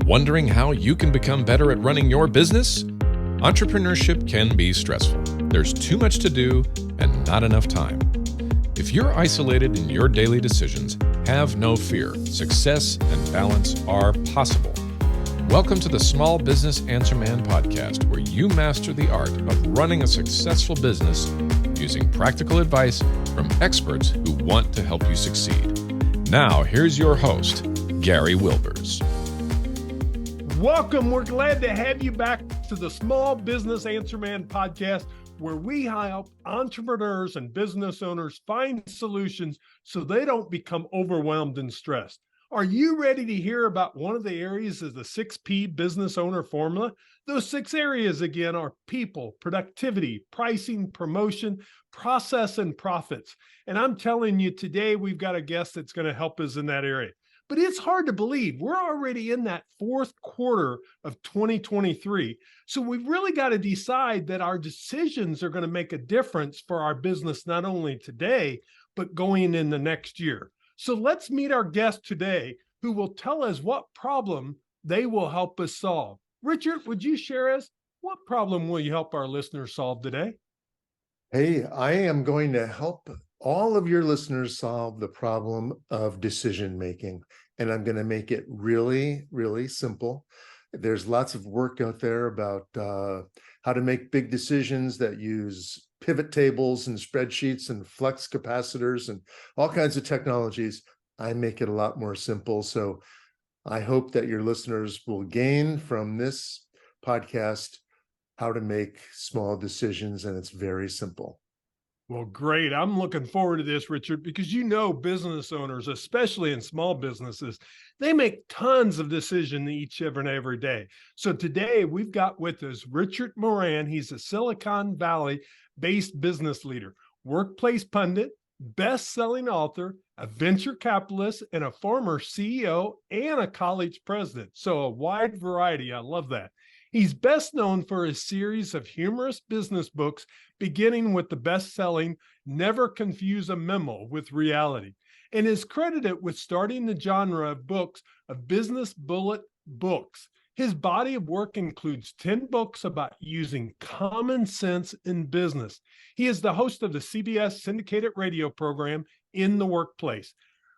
Wondering how you can become better at running your business? Entrepreneurship can be stressful. There's too much to do and not enough time. If you're isolated in your daily decisions, have no fear. Success and balance are possible. Welcome to the Small Business Answer Man podcast, where you master the art of running a successful business using practical advice from experts who want to help you succeed. Now, here's your host, Gary Wilbers. Welcome. We're glad to have you back to the Small Business Answer Man podcast, where we help entrepreneurs and business owners find solutions so they don't become overwhelmed and stressed. Are you ready to hear about one of the areas of the 6P business owner formula? Those 6 areas, again, are people, productivity, pricing, promotion, process, and profits. And I'm telling you, today we've got a guest that's going to help us in that area. But it's hard to believe we're already in that fourth quarter of 2023. So we've really got to decide that our decisions are going to make a difference for our business, not only today, but going in the next year. So let's meet our guest today, who will tell us what problem they will help us solve. Richard, would you share us what problem will you help our listeners solve today? Hey, I am going to help all of your listeners solve the problem of decision making. And I'm going to make it really, really simple. There's lots of work out there about how to make big decisions that use pivot tables and spreadsheets and flux capacitors and all kinds of technologies. I make it a lot more simple. So I hope that your listeners will gain from this podcast how to make small decisions, and it's very simple. Well, great. I'm looking forward to this, Richard, because you know business owners, especially in small businesses, they make tons of decisions each and every day. So today we've got with us Richard Moran. He's a Silicon Valley-based business leader, workplace pundit, best-selling author, a venture capitalist, and a former CEO and a college president. So a wide variety. I love that. He's best known for his series of humorous business books, beginning with the best-selling Never Confuse a Memo with Reality, and is credited with starting the genre of books of business bullet books. His body of work includes 10 books about using common sense in business. He is the host of the CBS syndicated radio program In the Workplace.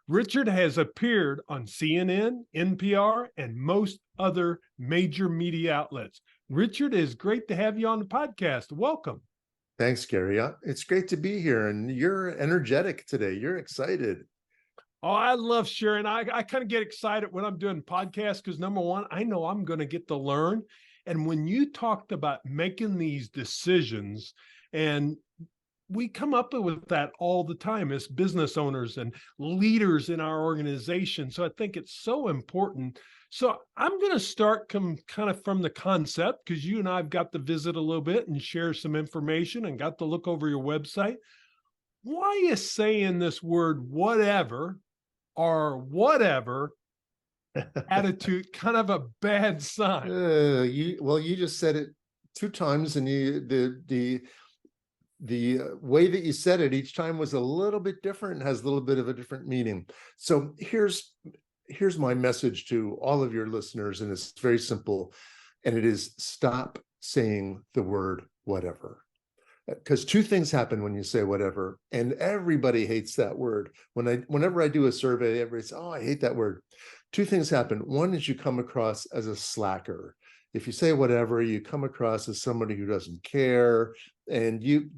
Richard has appeared on CNN, NPR, and most other major media outlets. Richard, it's great to have you on the podcast. Welcome. Thanks, Gary. It's great to be here, and you're energetic today. You're excited. Oh, I love sharing. I kind of get excited when I'm doing podcasts because, number one, I know I'm going to get to learn. And when you talked about making these decisions, and we come up with that all the time as business owners and leaders in our organization. So I think it's so important. So I'm going to start kind of from the concept, because you and I have got to visit a little bit and share some information and got to look over your website. Why is saying this word whatever or whatever attitude kind of a bad sign? You just said it 2 times, and the way that you said it each time was a little bit different and has a little bit of a different meaning. So here's my message to all of your listeners, and it's very simple, and it is stop saying the word whatever. Because 2 things happen when you say whatever, and everybody hates that word. Whenever I do a survey, everybody says, "Oh, I hate that word." 2 things happen. One is you come across as a slacker. If you say whatever, you come across as somebody who doesn't care, and you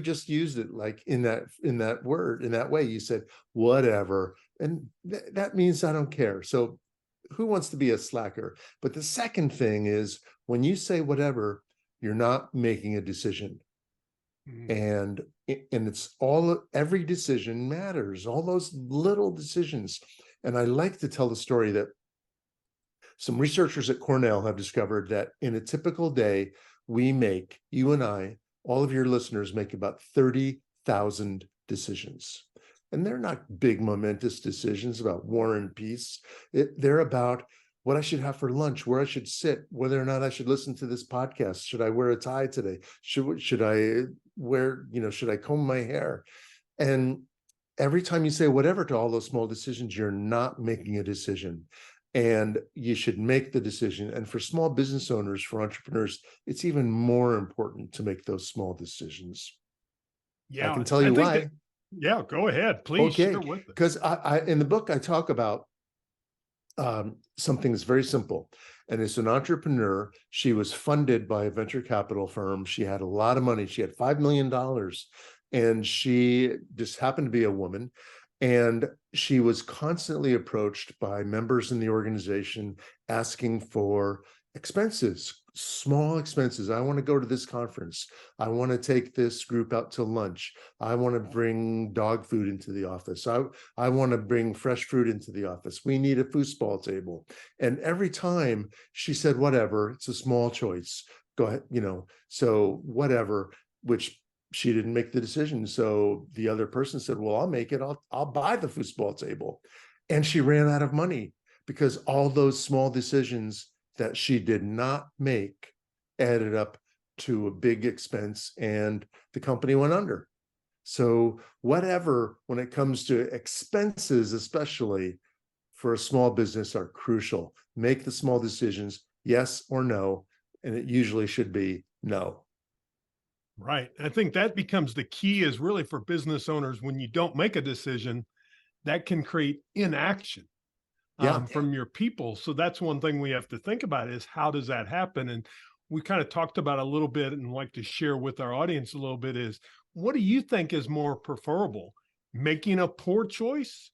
just used it like in that word, in that way. You said whatever, and that means I don't care. So who wants to be a slacker? But the second thing is, when you say whatever, you're not making a decision. And it's every decision matters, all those little decisions. And I like to tell the story that some researchers at Cornell have discovered that in a typical day, you and I, all of your listeners, make about 30,000 decisions. And they're not big, momentous decisions about war and peace. They're about what I should have for lunch, where I should sit, whether or not I should listen to this podcast. Should I wear a tie today? Should I should I comb my hair? And every time you say whatever to all those small decisions, you're not making a decision. and you should make the decision. And for small business owners, for entrepreneurs, it's even more important to make those small decisions. Yeah, I can tell I you think why. that, yeah, go ahead, please Okay, share with us. because I in the book I talk about something that's very simple. And as an entrepreneur, she was funded by a venture capital firm. She had a lot of money. She had $5 million. And she just happened to be a woman. And she was constantly approached by members in the organization asking for expenses, small expenses. I want to go to this conference. I want to take this group out to lunch. I want to bring dog food into the office. I want to bring fresh fruit into the office. We need a foosball table. And every time she said, whatever, it's a small choice. Go ahead, so whatever, which she didn't make the decision. So the other person said, well, I'll make it. I'll buy the foosball table. And she ran out of money because all those small decisions that she did not make added up to a big expense, and the company went under. So whatever, when it comes to expenses, especially for a small business, are crucial. Make the small decisions, yes or no, and it usually should be no. Right. I think that becomes the key, is really for business owners. When you don't make a decision, that can create inaction from your people. So that's one thing we have to think about, is how does that happen? And we kind of talked about a little bit, and like to share with our audience a little bit, is what do you think is more preferable, making a poor choice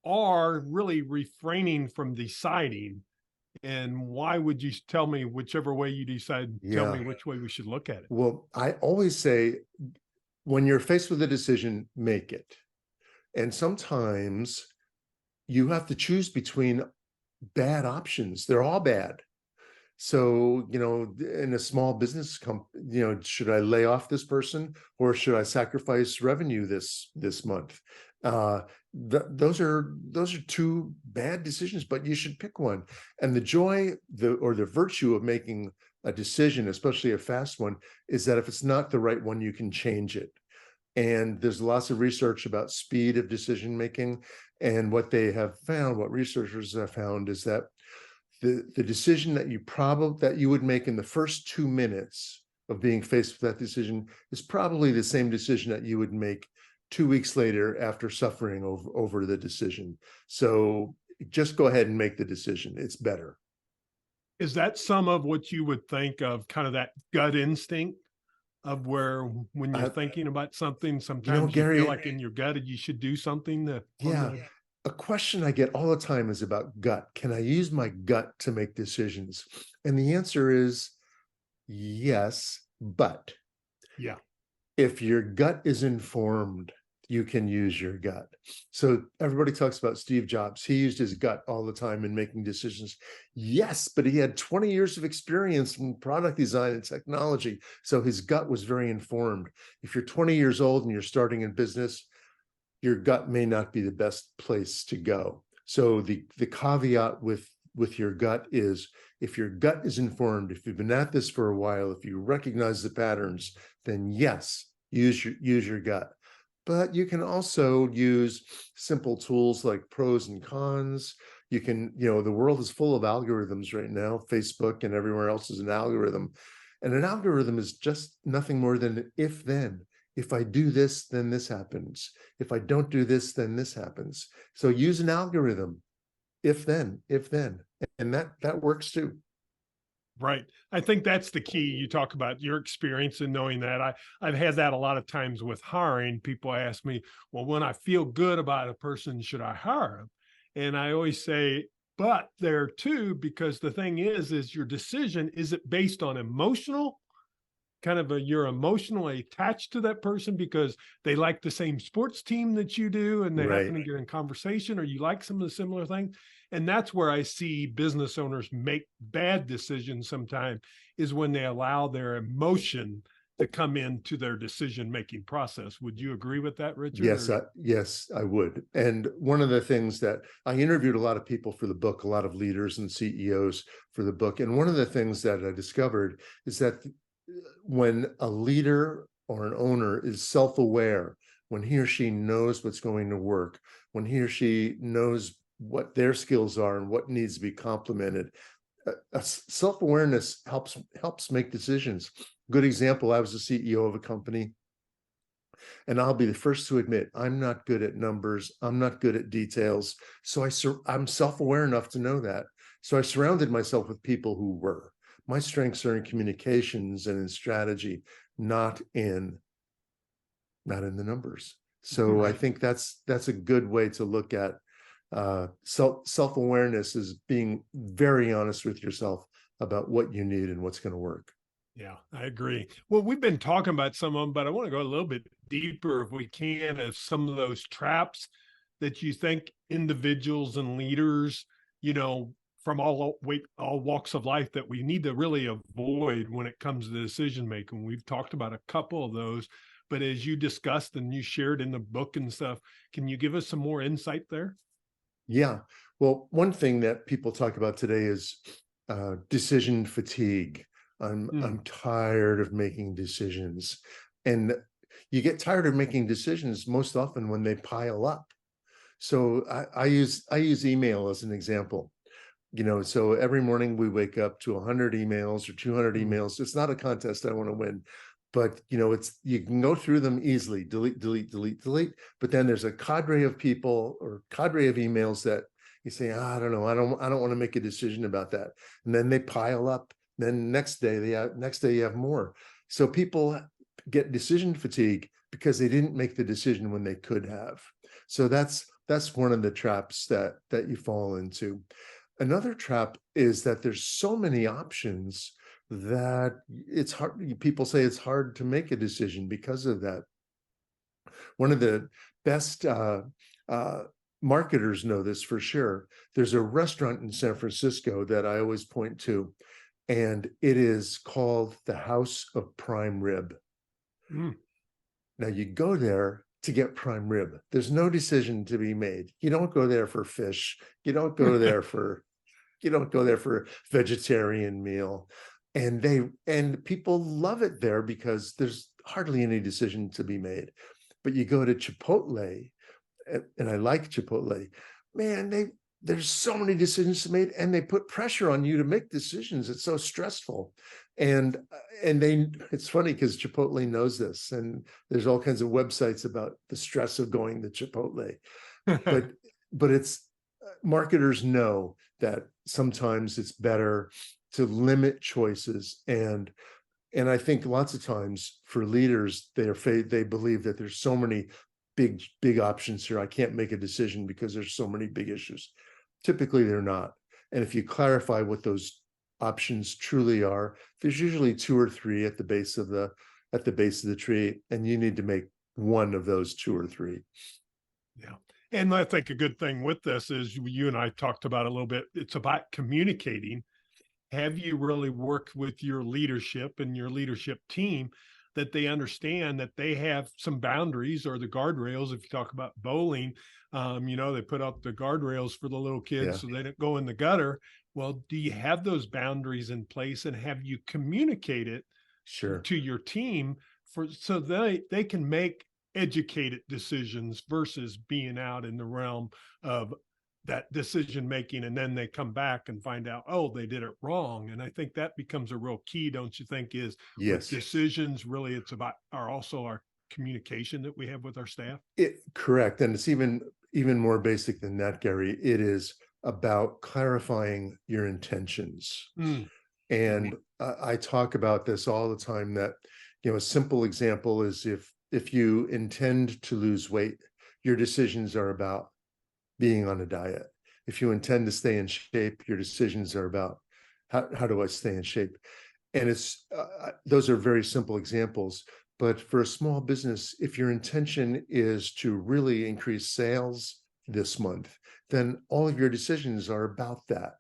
or really refraining from deciding? And why would you tell me, whichever way you decide, tell me which way we should look at it? Well, I always say, when you're faced with a decision, make it. And sometimes you have to choose between bad options. They're all bad. So, in a small business company, should I lay off this person, or should I sacrifice revenue this month? Those are two bad decisions, but you should pick one. And the joy, or the virtue of making a decision, especially a fast one, is that if it's not the right one, you can change it. And there's lots of research about speed of decision making. And what they have found, what researchers have found, is that the decision that you would make in the first 2 minutes of being faced with that decision is probably the same decision that you would make 2 weeks later after suffering over the decision. So just go ahead and make the decision. It's better. Is that some of what you would think of, kind of that gut instinct of where, when you're thinking about something, sometimes you Gary, feel like in your gut you should do something? A question I get all the time is about gut. Can I use my gut to make decisions? And the answer is yes, but if your gut is informed, you can use your gut. So everybody talks about Steve Jobs. He used his gut all the time in making decisions. Yes, but he had 20 years of experience in product design and technology. So his gut was very informed. If you're 20 years old and you're starting in business, your gut may not be the best place to go. So the caveat with your gut is, if your gut is informed, if you've been at this for a while, if you recognize the patterns, then yes, use your gut. But you can also use simple tools like pros and cons. You can, the world is full of algorithms right now. Facebook and everywhere else is an algorithm. And an algorithm is just nothing more than an if-then. If I do this, then this happens. If I don't do this, then this happens. So use an algorithm. If then, and that works too. Right. I think that's the key. You talk about your experience and knowing that. I've had that a lot of times with hiring. People ask me, well, when I feel good about a person, should I hire them? And I always say, but there too, because the thing is your decision, is it based on emotional, you're emotionally attached to that person because they like the same sports team that you do, and they happen to get in conversation, or you like some of the similar things. And that's where I see business owners make bad decisions sometimes, is when they allow their emotion to come into their decision-making process. Would you agree with that, Richard? Yes, I would. And one of the things that I interviewed a lot of people for the book, a lot of leaders and CEOs for the book. And one of the things that I discovered is that when a leader or an owner is self-aware, when he or she knows what's going to work, when he or she knows what their skills are and what needs to be complemented. Self-awareness helps make decisions. Good example, I was the CEO of a company, and I'll be the first to admit I'm not good at numbers. I'm not good at details. So I'm self-aware enough to know that. So I surrounded myself with people who were. My strengths are in communications and in strategy, not in the numbers. So Right. I think that's a good way to look at self-awareness, is being very honest with yourself about what you need and what's going to work. Yeah, I agree. Well, we've been talking about some of them, but I want to go a little bit deeper, if we can, of some of those traps that you think individuals and leaders, from all walks of life, that we need to really avoid when it comes to decision making. We've talked about a couple of those, but as you discussed and you shared in the book and stuff, can you give us some more insight there? Yeah. Well, one thing that people talk about today is decision fatigue. I'm tired of making decisions. And you get tired of making decisions most often when they pile up. So I use email as an example. So every morning we wake up to 100 emails or 200 emails. It's not a contest I want to win, but you can go through them easily, delete, but then there's a cadre of people or cadre of emails that you say, I don't know, I don't want to make a decision about that. And then they pile up. Then next day you have more. So people get decision fatigue because they didn't make the decision when they could have. So that's one of the traps that you fall into. Another trap is that there's so many options that it's hard. People say it's hard to make a decision because of that. One of the best marketers know this for sure. There's a restaurant in San Francisco that I always point to, and it is called the House of Prime Rib. Now you go there to get prime rib. There's no decision to be made. You don't go there for fish. You don't go there for vegetarian meal. And people love it there because there's hardly any decision to be made. But you go to Chipotle, and I like Chipotle, man, there's so many decisions to be made, and they put pressure on you to make decisions. It's so stressful. And it's funny because Chipotle knows this, and there's all kinds of websites about the stress of going to Chipotle. But it's marketers know that sometimes it's better to limit choices, and I think lots of times for leaders, they believe that there's so many big options here. I can't make a decision because there's so many big issues. Typically, they're not. And if you clarify what those options truly are, there's usually 2 or 3 at the base of the tree, and you need to make one of those 2 or 3. Yeah. And I think a good thing with this is you and I talked about a little bit. It's about communicating. Have you really worked with your leadership and your leadership team that they understand that they have some boundaries, or the guardrails? If you talk about bowling, they put up the guardrails for the little kids so they don't go in the gutter. Well, do you have those boundaries in place, and have you communicated to your team so they can make educated decisions versus being out in the realm of that decision making, and then they come back and find out, oh, they did it wrong? And I think that becomes a real key, don't you think? Is with decisions, really, it's about our communication that we have with our staff. Correct. And it's even more basic than that, Gary. It is about clarifying your intentions. And I talk about this all the time, that a simple example is if you intend to lose weight, your decisions are about being on a diet. If you intend to stay in shape, your decisions are about how do I stay in shape? And it's those are very simple examples. But for a small business, if your intention is to really increase sales this month, then all of your decisions are about that.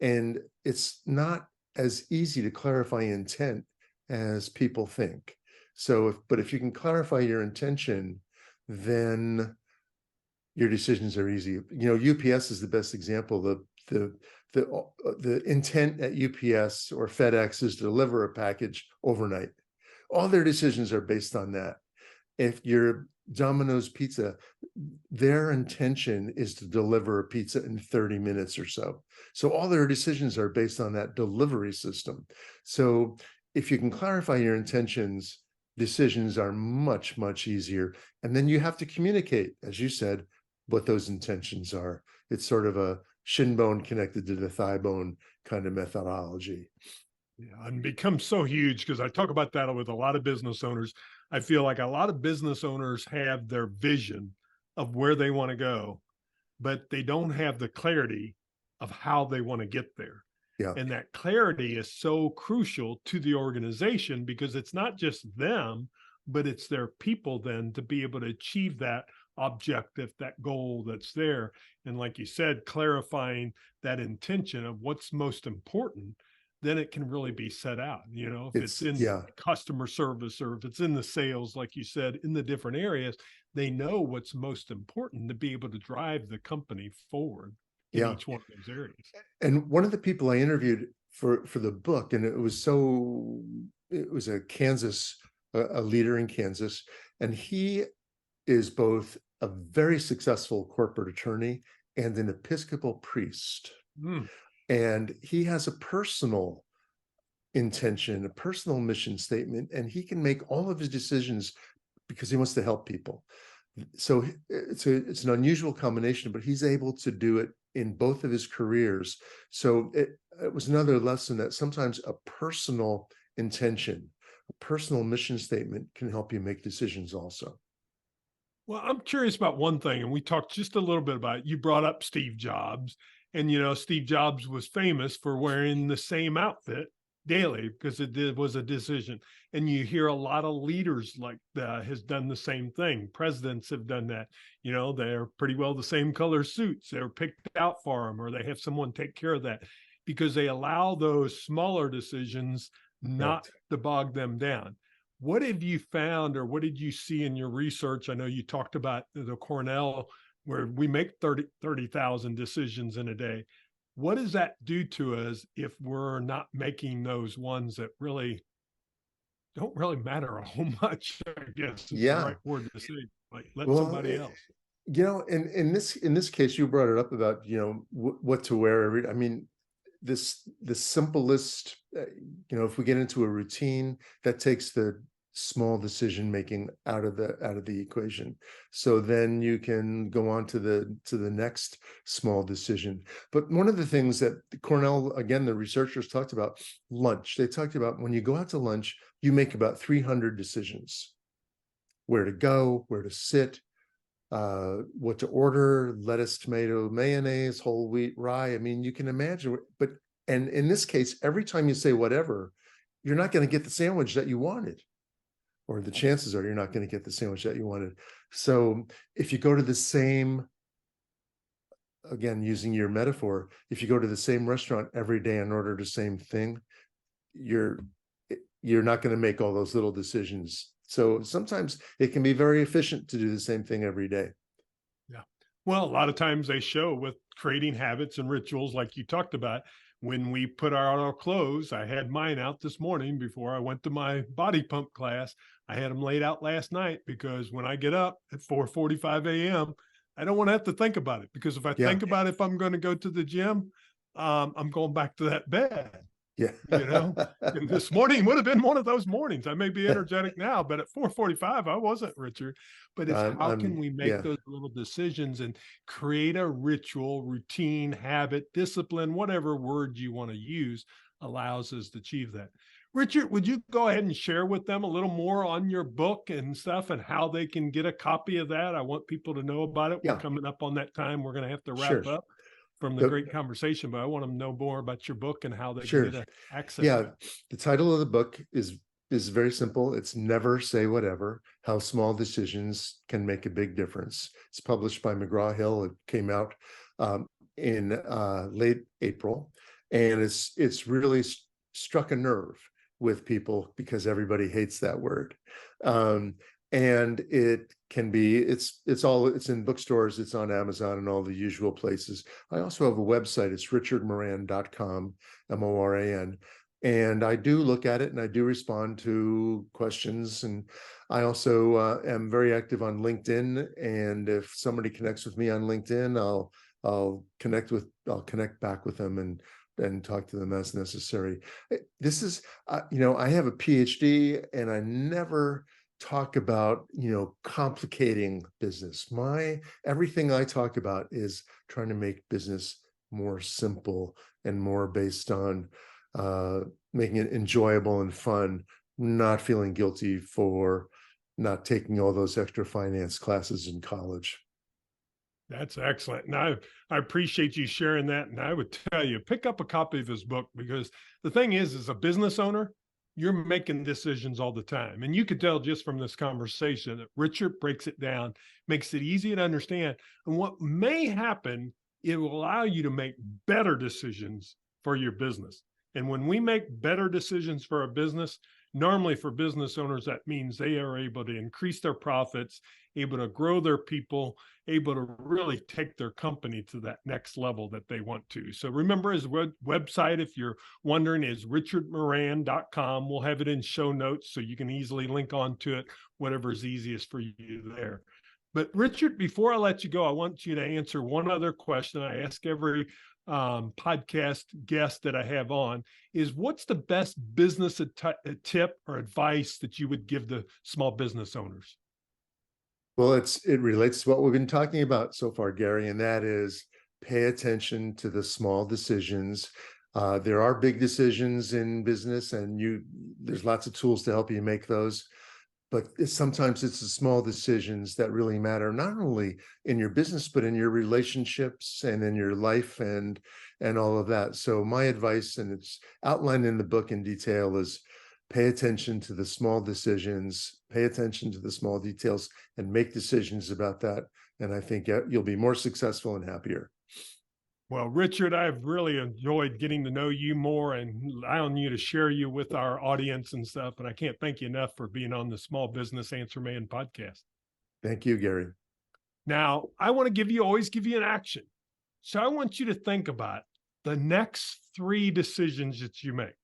And it's not as easy to clarify intent as people think. But if you can clarify your intention, then your decisions are easy. UPS is the best example. The intent at UPS or FedEx is to deliver a package overnight. All their decisions are based on that. If you're Domino's Pizza, their intention is to deliver a pizza in 30 minutes or so. So all their decisions are based on that delivery system. So if you can clarify your intentions, decisions are much, much easier. And then you have to communicate, as you said, what those intentions are. It's sort of a shin bone connected to the thigh bone kind of methodology. Yeah, and becomes so huge because I talk about that with a lot of business owners. I feel like a lot of business owners have their vision of where they want to go, but they don't have the clarity of how they want to get there. Yeah. And that clarity is so crucial to the organization because it's not just them, but it's their people then to be able to achieve that objective, that goal that's there. And like you said, clarifying that intention of what's most important, then it can really be set out. You know, if it's in customer service or if it's in the sales, like you said, in the different areas, they know what's most important to be able to drive the company forward in each one of those areas. And one of the people I interviewed for the book, and it was a Kansas, a leader in Kansas, and he is both a very successful corporate attorney and an Episcopal priest. And he has a personal intention, a personal mission statement, and he can make all of his decisions because he wants to help people. So it's an unusual combination, but he's able to do it in both of his careers. So it was another lesson that sometimes a personal intention, a personal mission statement can help you make decisions also. Well, I'm curious about one thing, and we talked just a little bit about it. You brought up Steve Jobs, and you know, Steve Jobs was famous for wearing the same outfit daily because it was a decision. And you hear a lot of leaders like that has done the same thing. Presidents have done that. You know, they're pretty well the same color suits. They're picked out for them, or they have someone take care of that because they allow those smaller decisions not to bog them down. What have you found, or what did you see in your research? I know you talked about the Cornell, where we make 30,000 decisions in a day. What does that do to us if we're not making those ones that really don't really matter a whole much, I guess is the right word to say, like let somebody else. You know, in this case, you brought it up about, you know, what to wear. I mean, the simplest, you know, if we get into a routine, that takes the small decision making out of the equation. So then you can go on to the next small decision. But one of the things that Cornell, again, the researchers talked about, lunch. They talked about when you go out to lunch, you make about 300 decisions: where to go, where to sit, what to order, lettuce, tomato, mayonnaise, whole wheat, rye. I mean, you can imagine, and in this case, every time you say whatever, you're not going to get the sandwich that you wanted, or the chances are you're not going to get the sandwich that you wanted. So if you go to the same, again, using your metaphor, if you go to the same restaurant every day and order the same thing, you're not going to make all those little decisions. So sometimes it can be very efficient to do the same thing every day. Yeah. Well, a lot of times they show with creating habits and rituals, like you talked about, when we put out our clothes. I had mine out this morning before I went to my body pump class. I had them laid out last night because when I get up at 4:45 a.m., I don't want to have to think about it, because if I think about if I'm going to go to the gym, I'm going back to that bed. Yeah. You know, and this morning would have been one of those mornings. I may be energetic now, but at 4:45, I wasn't, Richard. But it's how can we make those little decisions and create a ritual, routine, habit, discipline, whatever word you want to use, allows us to achieve that. Richard, would you go ahead and share with them a little more on your book and stuff and how they can get a copy of that? I want people to know about it. We're coming up on that time. We're going to have to wrap up from the great conversation, but I want them to know more about your book and how they can get access. Yeah, the title of the book is very simple. It's Never Say Whatever: How Small Decisions Can Make a Big Difference. It's published by McGraw-Hill. It came out in late April, and it's really struck a nerve with people because everybody hates that word. And it can be, it's in bookstores, it's on Amazon and all the usual places. I also have a website. It's richardmoran.com, MORAN. And I do look at it and I do respond to questions. And I also am very active on LinkedIn. And if somebody connects with me on LinkedIn, I'll connect back with them and talk to them as necessary. This is, I have a PhD and I never talk about, complicating business. Everything I talk about is trying to make business more simple and more based on making it enjoyable and fun, not feeling guilty for not taking all those extra finance classes in college. That's excellent. And I appreciate you sharing that. And I would tell you, pick up a copy of his book, because the thing is, as a business owner, you're making decisions all the time. And you could tell just from this conversation that Richard breaks it down, makes it easy to understand. And what may happen, it will allow you to make better decisions for your business. And when we make better decisions for a business, normally for business owners, that means they are able to increase their profits, able to grow their people, able to really take their company to that next level that they want to. So remember, his website, if you're wondering, is richardmoran.com. We'll have it in show notes so you can easily link onto it, whatever's easiest for you there. But Richard, before I let you go, I want you to answer one other question I ask every podcast guest that I have on, is what's the best business tip or advice that you would give the small business owners? Well, it relates to what we've been talking about so far, Gary, and that is pay attention to the small decisions. There are big decisions in business, and there's lots of tools to help you make those. But sometimes it's the small decisions that really matter, not only in your business, but in your relationships and in your life and all of that. So my advice, and it's outlined in the book in detail, is pay attention to the small decisions, pay attention to the small details, and make decisions about that. And I think you'll be more successful and happier. Well, Richard, I've really enjoyed getting to know you more and allowing you to share you with our audience and stuff. And I can't thank you enough for being on the Small Business Answer Man podcast. Thank you, Gary. Now, I want to always give you an action. So I want you to think about the next 3 decisions that you make.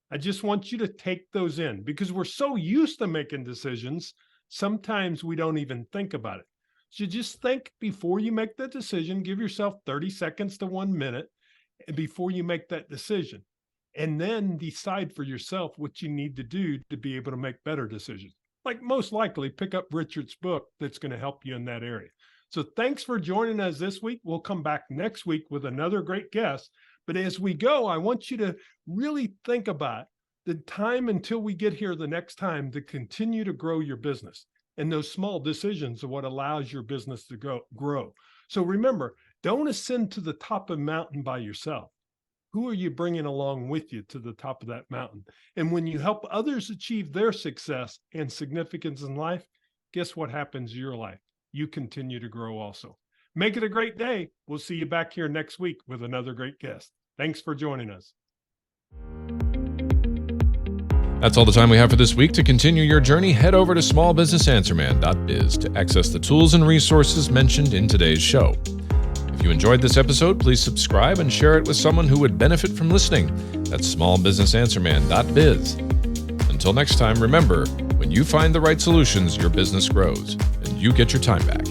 I just want you to take those in, because we're so used to making decisions, sometimes we don't even think about it. So just think before you make the decision. Give yourself 30 seconds to 1 minute before you make that decision, and then decide for yourself what you need to do to be able to make better decisions. Like, most likely pick up Richard's book that's going to help you in that area. So thanks for joining us this week. We'll come back next week with another great guest. But as we go, I want you to really think about the time until we get here the next time to continue to grow your business. And those small decisions are what allows your business to grow. So remember, don't ascend to the top of the mountain by yourself. Who are you bringing along with you to the top of that mountain? And when you help others achieve their success and significance in life, guess what happens to your life? You continue to grow also. Make it a great day. We'll see you back here next week with another great guest. Thanks for joining us. That's all the time we have for this week. To continue your journey, head over to smallbusinessanswerman.biz to access the tools and resources mentioned in today's show. If you enjoyed this episode, please subscribe and share it with someone who would benefit from listening. That's smallbusinessanswerman.biz. Until next time, remember, when you find the right solutions, your business grows, and you get your time back.